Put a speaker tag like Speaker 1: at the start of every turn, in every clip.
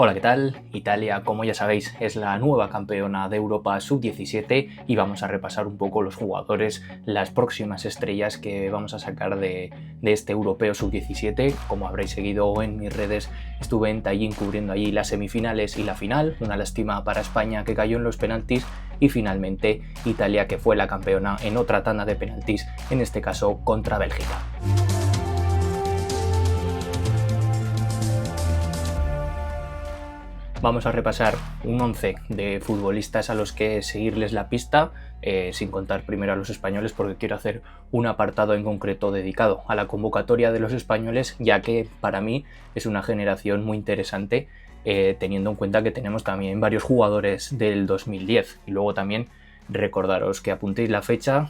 Speaker 1: Hola, ¿qué tal? Italia, como ya sabéis, es la nueva campeona de Europa Sub-17 y vamos a repasar un poco los jugadores, las próximas estrellas que vamos a sacar de este Europeo Sub-17. Como habréis seguido en mis redes, estuve en Tallin cubriendo allí las semifinales y la final. Una lástima para España que cayó en los penaltis y finalmente Italia, que fue la campeona en otra tanda de penaltis, en este caso contra Bélgica. Vamos a repasar un 11 de futbolistas a los que seguirles la pista, sin contar primero a los españoles, porque quiero hacer un apartado en concreto dedicado a la convocatoria de los españoles, ya que para mí es una generación muy interesante, teniendo en cuenta que tenemos también varios jugadores del 2010. Y luego también recordaros que apuntéis la fecha,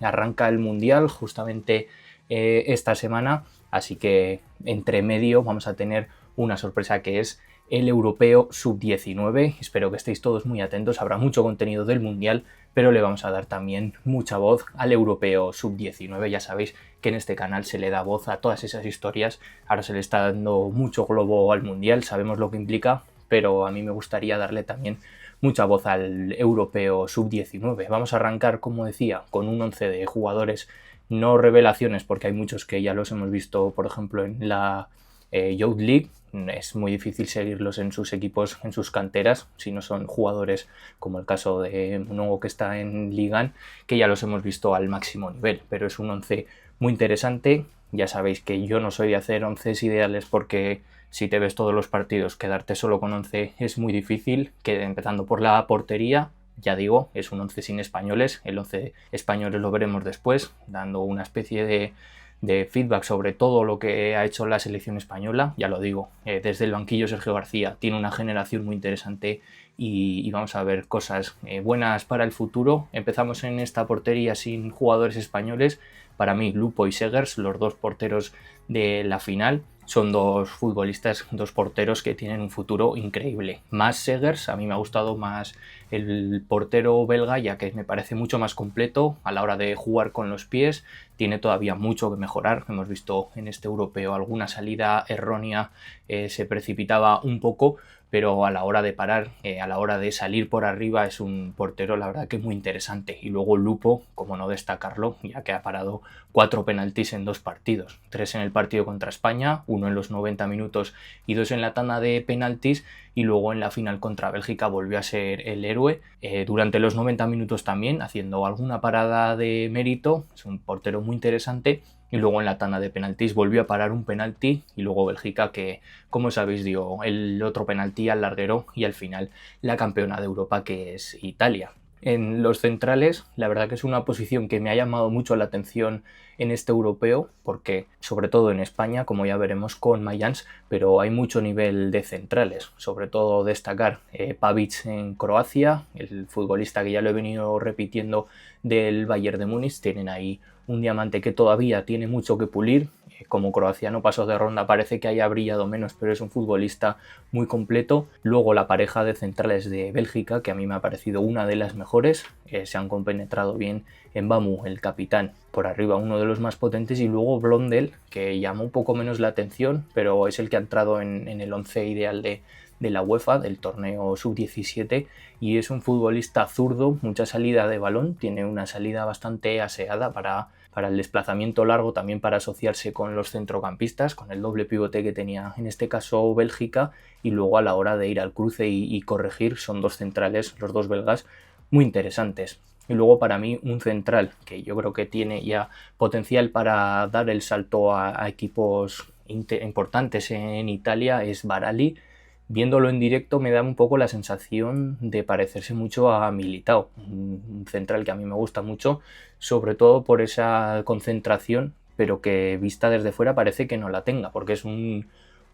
Speaker 1: arranca el Mundial justamente esta semana, así que entre medio vamos a tener una sorpresa que es el Europeo Sub-19. Espero que estéis todos muy atentos, habrá mucho contenido del Mundial, pero le vamos a dar también mucha voz al Europeo Sub-19. Ya sabéis que en este canal se le da voz a todas esas historias, ahora se le está dando mucho globo al Mundial, sabemos lo que implica, pero a mí me gustaría darle también mucha voz al Europeo Sub-19. Vamos a arrancar, como decía, con un 11 de jugadores, no revelaciones, porque hay muchos que ya los hemos visto, por ejemplo, en la Youth League. Es muy difícil seguirlos en sus equipos, en sus canteras, si no son jugadores como el caso de Monongo, que está en Ligan, que ya los hemos visto al máximo nivel, pero es un 11 muy interesante. Ya sabéis que yo no soy de hacer 11 ideales, porque si te ves todos los partidos, quedarte solo con 11 es muy difícil, que empezando por la portería. Ya digo, es un 11 sin españoles, el 11 españoles lo veremos después, dando una especie de feedback sobre todo lo que ha hecho la selección española. Ya lo digo, desde el banquillo Sergio García tiene una generación muy interesante y vamos a ver cosas buenas para el futuro. Empezamos en esta portería sin jugadores españoles. Para mí, Lupo y Segers, los dos porteros de la final, son dos futbolistas, dos porteros que tienen un futuro increíble. Más Segers, a mí me ha gustado más el portero belga, ya que me parece mucho más completo a la hora de jugar con los pies. Tiene todavía mucho que mejorar. Hemos visto en este europeo alguna salida errónea, se precipitaba un poco, pero a la hora de parar, a la hora de salir por arriba, es un portero, la verdad, que muy interesante. Y luego Lupo, como no destacarlo, ya que ha parado 4 penaltis en 2 partidos, 3 en el partido contra España, 1 en los 90 minutos y 2 en la tanda de penaltis, y luego en la final contra Bélgica volvió a ser el héroe, durante los 90 minutos también, haciendo alguna parada de mérito. Es un portero muy interesante. Y luego en la tanda de penaltis volvió a parar un penalti, y luego Bélgica, que como sabéis dio el otro penalti al larguero, y al final la campeona de Europa, que es Italia. En los centrales, la verdad que es una posición que me ha llamado mucho la atención en este europeo, porque sobre todo en España, como ya veremos con Mayans, pero hay mucho nivel de centrales. Sobre todo destacar Pavic en Croacia, el futbolista que ya lo he venido repitiendo del Bayern de Múnich. Tienen ahí un diamante que todavía tiene mucho que pulir. Como Croacia no pasó de ronda, parece que haya brillado menos, pero es un futbolista muy completo. Luego la pareja de centrales de Bélgica, que a mí me ha parecido una de las mejores, se han compenetrado bien. En Bamu, el capitán, por arriba, uno de los más potentes, y luego Blondel, que llama un poco menos la atención, pero es el que ha entrado en el 11 ideal de la UEFA, del torneo Sub-17, y es un futbolista zurdo, mucha salida de balón, tiene una salida bastante aseada para el desplazamiento largo, también para asociarse con los centrocampistas, con el doble pivote que tenía en este caso Bélgica, y luego a la hora de ir al cruce y corregir, son dos centrales, los dos belgas, muy interesantes. Y luego para mí un central que yo creo que tiene ya potencial para dar el salto a equipos importantes en Italia es Barali. Viéndolo en directo me da un poco la sensación de parecerse mucho a Militao, un central que a mí me gusta mucho, sobre todo por esa concentración, pero que vista desde fuera parece que no la tenga, porque es un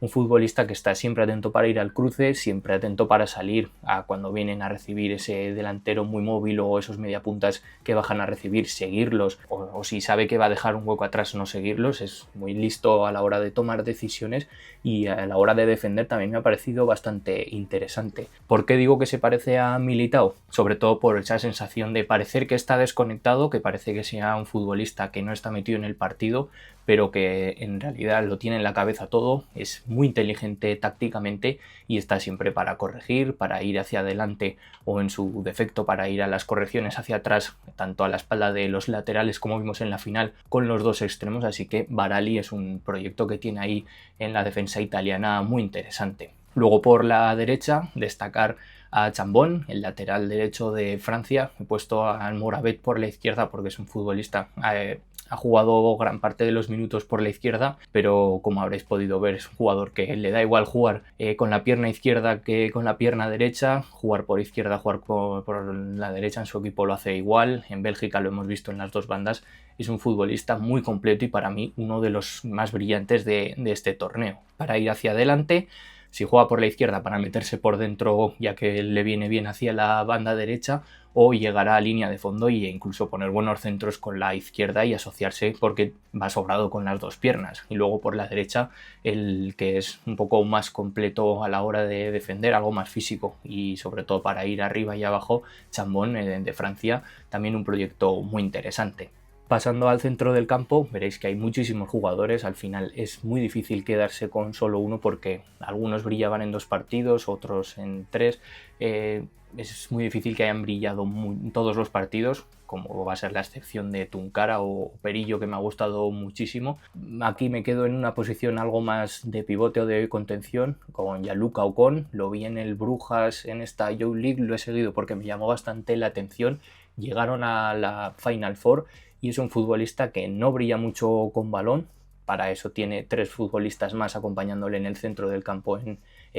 Speaker 1: futbolista que está siempre atento para ir al cruce, siempre atento para salir a cuando vienen a recibir ese delantero muy móvil o esos mediapuntas que bajan a recibir, seguirlos, o si sabe que va a dejar un hueco atrás, no seguirlos. Es muy listo a la hora de tomar decisiones, y a la hora de defender también me ha parecido bastante interesante. ¿Por qué digo que se parece a Militao? Sobre todo por esa sensación de parecer que está desconectado, que parece que sea un futbolista que no está metido en el partido, pero que en realidad lo tiene en la cabeza todo, es muy inteligente tácticamente y está siempre para corregir, para ir hacia adelante o en su defecto para ir a las correcciones hacia atrás, tanto a la espalda de los laterales como vimos en la final con los dos extremos, así que Barali es un proyecto que tiene ahí en la defensa italiana muy interesante. Luego por la derecha destacar a Chambón, el lateral derecho de Francia. He puesto al Moravet por la izquierda porque es un futbolista, ha jugado gran parte de los minutos por la izquierda, pero como habréis podido ver es un jugador que le da igual jugar con la pierna izquierda que con la pierna derecha, jugar por izquierda, jugar por la derecha, en su equipo lo hace igual. En Bélgica lo hemos visto en las dos bandas. Es un futbolista muy completo y para mí uno de los más brillantes de este torneo. Para ir hacia adelante, si juega por la izquierda para meterse por dentro ya que le viene bien hacia la banda derecha, o llegará a línea de fondo e incluso poner buenos centros con la izquierda y asociarse porque va sobrado con las dos piernas. Y luego por la derecha el que es un poco más completo a la hora de defender, algo más físico y sobre todo para ir arriba y abajo, Chambón de Francia, también un proyecto muy interesante. Pasando al centro del campo, veréis que hay muchísimos jugadores. Al final es muy difícil quedarse con solo uno porque algunos brillaban en 2 partidos, otros en 3. Es muy difícil que hayan brillado en todos los partidos, como va a ser la excepción de Tunkara o Perillo, que me ha gustado muchísimo. Aquí me quedo en una posición algo más de pivote o de contención, con Gianluca Ocon. Lo vi en el Brujas, en esta Youth League, lo he seguido porque me llamó bastante la atención. Llegaron a la Final Four y es un futbolista que no brilla mucho con balón. Para eso tiene 3 futbolistas más acompañándole en el centro del campo en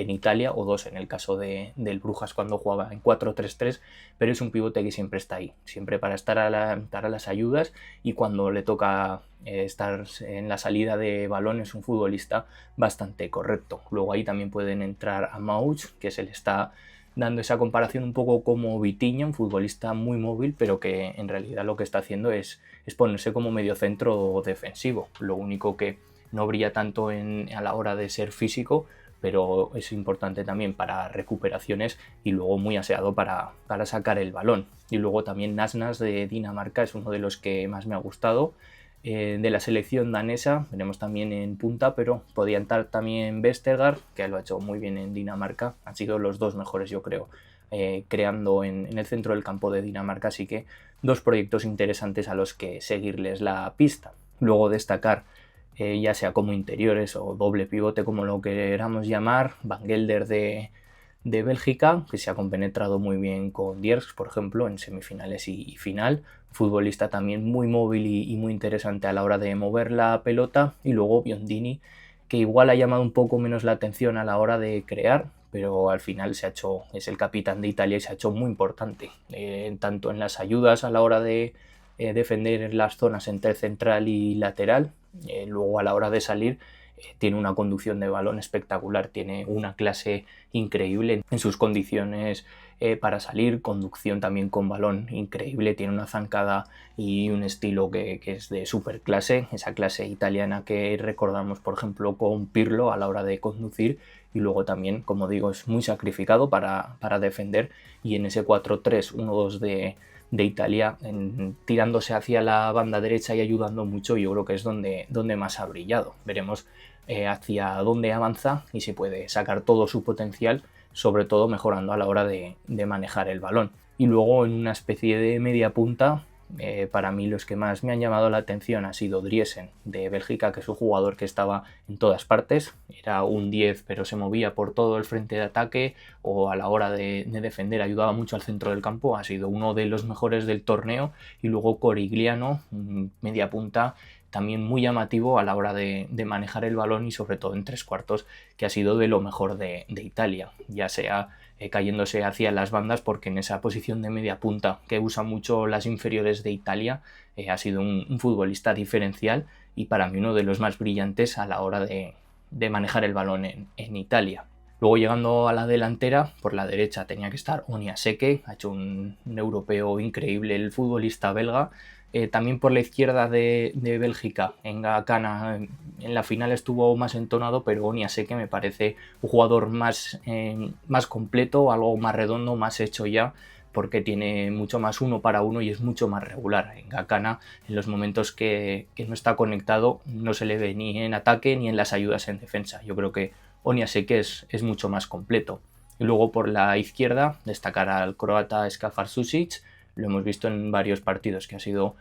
Speaker 1: Italia, o 2 en el caso del Brujas cuando jugaba en 4-3-3, pero es un pivote que siempre está ahí, siempre para estar a las ayudas, y cuando le toca estar en la salida de balón es un futbolista bastante correcto. Luego ahí también pueden entrar a Mauch, que se le está dando esa comparación un poco como Vitinha, un futbolista muy móvil, pero que en realidad lo que está haciendo es ponerse como mediocentro defensivo. Lo único que no brilla tanto a la hora de ser físico, pero es importante también para recuperaciones y luego muy aseado para sacar el balón. Y luego también Nasnas de Dinamarca es uno de los que más me ha gustado. De la selección danesa veremos también en punta, pero podía entrar también Vestergaard, que lo ha hecho muy bien en Dinamarca. Han sido los 2 mejores, yo creo, creando en el centro del campo de Dinamarca, así que 2 proyectos interesantes a los que seguirles la pista. Luego destacar, ya sea como interiores o doble pivote, como lo queramos llamar, Van Gelder de Bélgica, que se ha compenetrado muy bien con Dierks, por ejemplo, en semifinales y final. Futbolista también muy móvil y muy interesante a la hora de mover la pelota. Y luego Biondini, que igual ha llamado un poco menos la atención a la hora de crear, pero al final es el capitán de Italia y se ha hecho muy importante, tanto en las ayudas a la hora de defender las zonas entre central y lateral, luego a la hora de salir tiene una conducción de balón espectacular, tiene una clase increíble en sus condiciones para salir, conducción también con balón increíble, tiene una zancada y un estilo que es de super clase, esa clase italiana que recordamos por ejemplo con Pirlo a la hora de conducir. Y luego también, como digo, es muy sacrificado para defender, y en ese 4-3-1-2 de Italia, tirándose hacia la banda derecha y ayudando mucho, yo creo que es donde más ha brillado. Veremos hacia dónde avanza y se puede sacar todo su potencial, sobre todo mejorando a la hora de manejar el balón. Y luego en una especie de media punta, para mí los que más me han llamado la atención ha sido Driesen de Bélgica, que es un jugador que estaba en todas partes, era un 10 pero se movía por todo el frente de ataque, o a la hora de defender ayudaba mucho al centro del campo, ha sido uno de los mejores del torneo. Y luego Corigliano, media punta, también muy llamativo a la hora de manejar el balón y sobre todo en 3/4, que ha sido de lo mejor de Italia, ya sea cayéndose hacia las bandas, porque en esa posición de media punta que usa mucho las inferiores de Italia ha sido un futbolista diferencial y para mí uno de los más brillantes a la hora de manejar el balón en Italia. Luego llegando a la delantera, por la derecha tenía que estar Onyaseke, ha hecho un europeo increíble el futbolista belga. También por la izquierda de Bélgica, Enga Kana en la final estuvo más entonado, pero Onyaseke me parece un jugador más completo, algo más redondo, más hecho ya, porque tiene mucho más uno para uno y es mucho más regular. En Gakana, en los momentos que no está conectado, no se le ve ni en ataque ni en las ayudas en defensa. Yo creo que Oniasek es mucho más completo. Y luego por la izquierda, destacar al croata Skafar Sušić. Lo hemos visto en varios partidos, que ha sido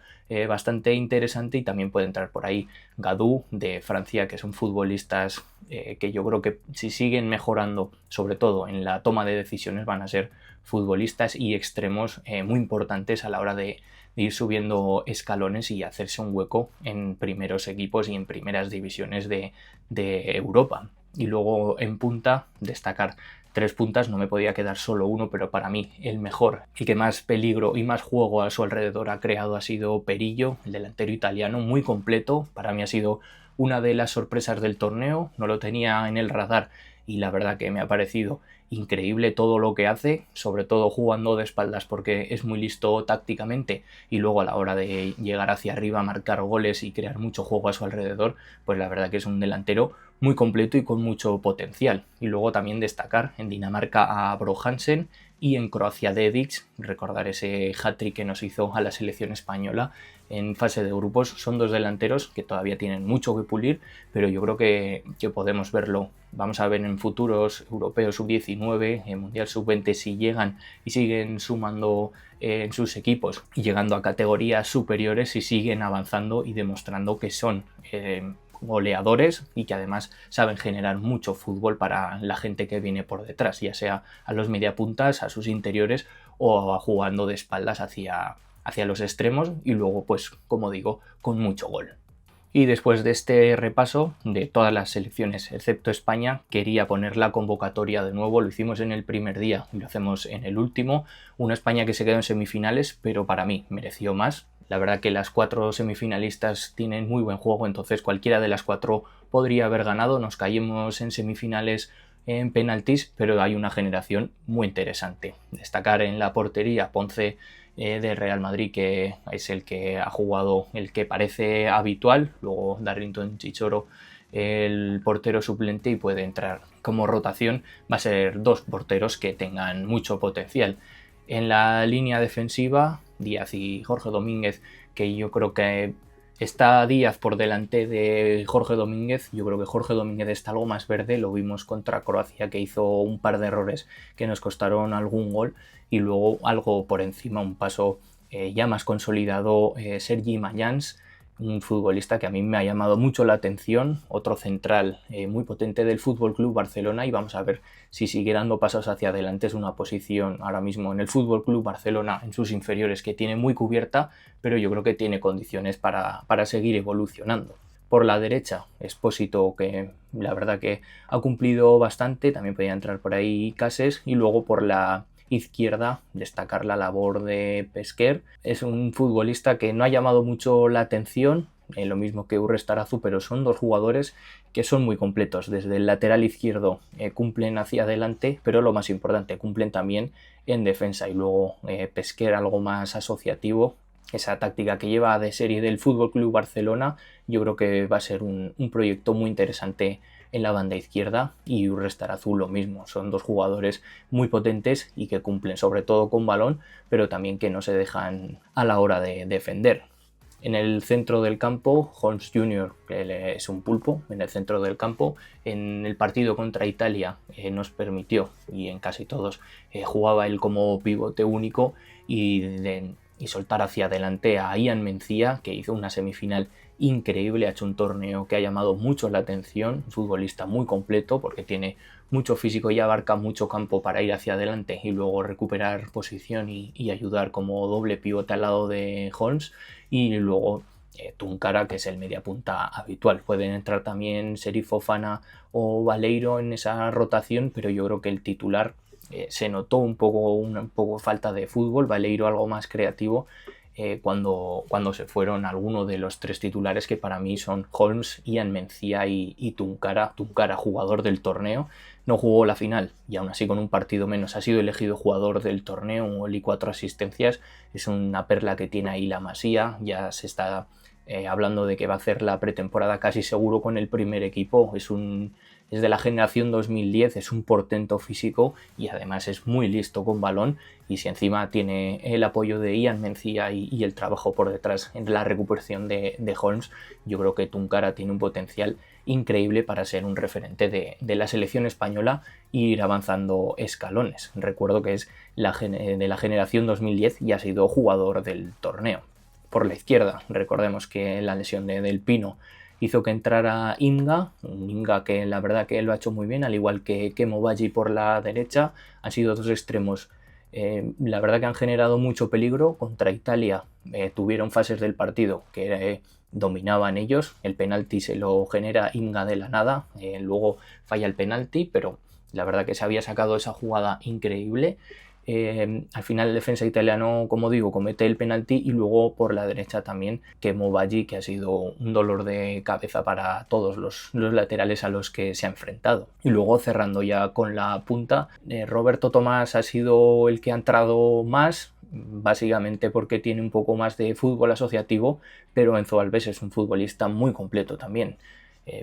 Speaker 1: bastante interesante, y también puede entrar por ahí Gadou de Francia, que son futbolistas que yo creo que si siguen mejorando, sobre todo en la toma de decisiones, van a ser futbolistas y extremos muy importantes a la hora de ir subiendo escalones y hacerse un hueco en primeros equipos y en primeras divisiones de Europa. Y luego en punta, destacar 3 puntas, no me podía quedar solo uno, pero para mí el mejor, el que más peligro y más juego a su alrededor ha creado, ha sido Perillo, el delantero italiano, muy completo. Para mí ha sido una de las sorpresas del torneo, no lo tenía en el radar y la verdad que me ha parecido increíble todo lo que hace, sobre todo jugando de espaldas, porque es muy listo tácticamente, y luego a la hora de llegar hacia arriba, marcar goles y crear mucho juego a su alrededor, pues la verdad que es un delantero muy completo y con mucho potencial. Y luego también destacar en Dinamarca a Bro Hansen y en Croacia Dedić, recordar ese hat-trick que nos hizo a la selección española en fase de grupos. Son 2 delanteros que todavía tienen mucho que pulir, pero yo creo que podemos verlo. Vamos a ver en futuros europeos sub-19, en Mundial sub-20, si llegan y siguen sumando en sus equipos y llegando a categorías superiores y siguen avanzando y demostrando que son goleadores y que además saben generar mucho fútbol para la gente que viene por detrás, ya sea a los mediapuntas, a sus interiores o jugando de espaldas hacia los extremos, y luego, pues como digo, con mucho gol. Y después de este repaso de todas las selecciones excepto España, quería poner la convocatoria de nuevo. Lo hicimos en el primer día y lo hacemos en el último. Una España que se quedó en semifinales, pero para mí mereció más. La verdad que las 4 semifinalistas tienen muy buen juego, entonces cualquiera de las 4 podría haber ganado. Nos caímos en semifinales en penaltis, pero hay una generación muy interesante. Destacar en la portería Ponce de Real Madrid, que es el que ha jugado, el que parece habitual. Luego Darlington Chichoro, el portero suplente, y puede entrar como rotación. Va a ser 2 porteros que tengan mucho potencial. En la línea defensiva, Díaz y Jorge Domínguez, que yo creo que está Díaz por delante de Jorge Domínguez. Yo creo que Jorge Domínguez está algo más verde. Lo vimos contra Croacia, que hizo un par de errores que nos costaron algún gol, y luego algo por encima, un paso ya más consolidado, Sergi Mayans, un futbolista que a mí me ha llamado mucho la atención, otro central muy potente del Fútbol Club Barcelona, y vamos a ver si sigue dando pasos hacia adelante. Es una posición ahora mismo en el Fútbol Club Barcelona, en sus inferiores, que tiene muy cubierta, pero yo creo que tiene condiciones para seguir evolucionando. Por la derecha, Expósito, que la verdad que ha cumplido bastante, también podía entrar por ahí Cases. Y luego por la izquierda, destacar la labor de Pesquer. Es un futbolista que no ha llamado mucho la atención, lo mismo que Urrestarazu, pero son 2 jugadores que son muy completos. Desde el lateral izquierdo cumplen hacia adelante, pero lo más importante, cumplen también en defensa. Y luego Pesquer, algo más asociativo, esa táctica que lleva de serie del Fútbol Club Barcelona. Yo creo que va a ser un proyecto muy interesante en la banda izquierda, y Urrestarazu lo mismo. Son 2 jugadores muy potentes y que cumplen sobre todo con balón, pero también que no se dejan a la hora de defender. En el centro del campo, Holmes Jr., que es un pulpo en el centro del campo. En el partido contra Italia nos permitió, y en casi todos jugaba él como pivote único, y soltar hacia adelante a Ian Mencía, que hizo una semifinal increíble, ha hecho un torneo que ha llamado mucho la atención. Un futbolista muy completo porque tiene mucho físico y abarca mucho campo para ir hacia adelante y luego recuperar posición y ayudar como doble pivote al lado de Holmes. Y luego Tunkara, que es el mediapunta habitual. Pueden entrar también Serif Fofana o Baleiro en esa rotación, pero yo creo que el titular se notó un poco falta de fútbol. Baleiro algo más creativo cuando se fueron algunos de los 3 titulares, que para mí son Holmes, Ian Mencía y Tunkara. Tunkara, jugador del torneo, no jugó la final y aún así con un partido menos ha sido elegido jugador del torneo, un gol y 4 asistencias. Es una perla que tiene ahí la Masía, ya se está hablando de que va a hacer la pretemporada casi seguro con el primer equipo. Es de la generación 2010, es un portento físico y además es muy listo con balón, y si encima tiene el apoyo de Ian Mencía y el trabajo por detrás en la recuperación de Holmes, yo creo que Tunkara tiene un potencial increíble para ser un referente de la selección española e ir avanzando escalones. Recuerdo que es de la generación 2010 y ha sido jugador del torneo. Por la izquierda, recordemos que la lesión de Del Pino hizo que entrara Inga, un Inga que la verdad que lo ha hecho muy bien, al igual que Mobaji por la derecha. Han sido dos extremos, la verdad que han generado mucho peligro. Contra Italia tuvieron fases del partido que dominaban ellos, el penalti se lo genera Inga de la nada, luego falla el penalti, pero la verdad que se había sacado esa jugada increíble. Al final el defensa italiano, como digo, comete el penalti, y luego por la derecha también que Mobaji, que ha sido un dolor de cabeza para todos los laterales a los que se ha enfrentado. Y luego cerrando ya con la punta, Roberto Tomás ha sido el que ha entrado más, básicamente porque tiene un poco más de fútbol asociativo, pero Enzo Alves es un futbolista muy completo también.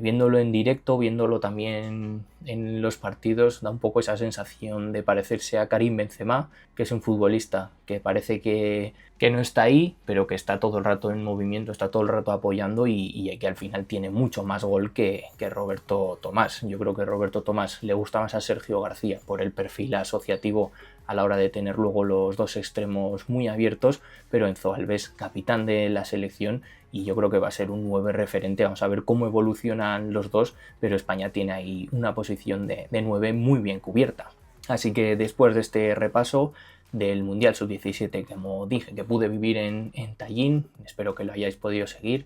Speaker 1: Viéndolo en directo, viéndolo también en los partidos, da un poco esa sensación de parecerse a Karim Benzema, que es un futbolista que parece que no está ahí, pero que está todo el rato en movimiento, está todo el rato apoyando, y que al final tiene mucho más gol que Roberto Tomás. Yo creo que Roberto Tomás le gusta más a Sergio García por el perfil asociativo a la hora de tener luego los dos extremos muy abiertos, pero Enzo Alves, capitán de la selección, y yo creo que va a ser un 9 referente. Vamos a ver cómo evolucionan los dos, pero España tiene ahí una posición de 9 muy bien cubierta. Así que después de este repaso del Mundial Sub-17, como dije, que pude vivir en Tallin, espero que lo hayáis podido seguir.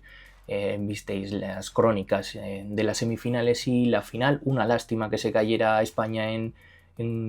Speaker 1: Visteis las crónicas de las semifinales y la final. Una lástima que se cayera España en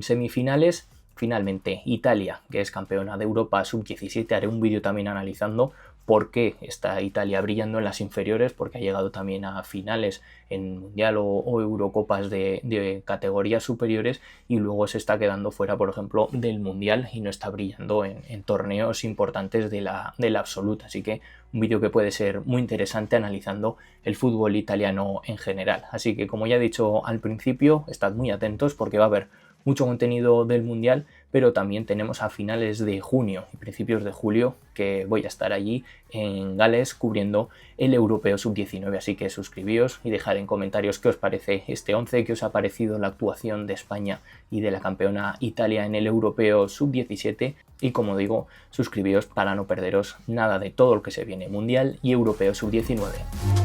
Speaker 1: semifinales. Finalmente, Italia, que es campeona de Europa Sub-17, haré un vídeo también analizando por qué está Italia brillando en las inferiores, porque ha llegado también a finales en Mundial o Eurocopas de categorías superiores, y luego se está quedando fuera, por ejemplo, del Mundial, y no está brillando en torneos importantes de la absoluta. Así que un vídeo que puede ser muy interesante analizando el fútbol italiano en general. Así que, como ya he dicho al principio, estad muy atentos porque va a haber mucho contenido del Mundial, pero también tenemos a finales de junio y principios de julio que voy a estar allí en Gales cubriendo el Europeo Sub-19, así que suscribíos y dejad en comentarios qué os parece este 11, qué os ha parecido la actuación de España y de la campeona Italia en el Europeo Sub-17, y como digo, suscribíos para no perderos nada de todo lo que se viene Mundial y Europeo Sub-19.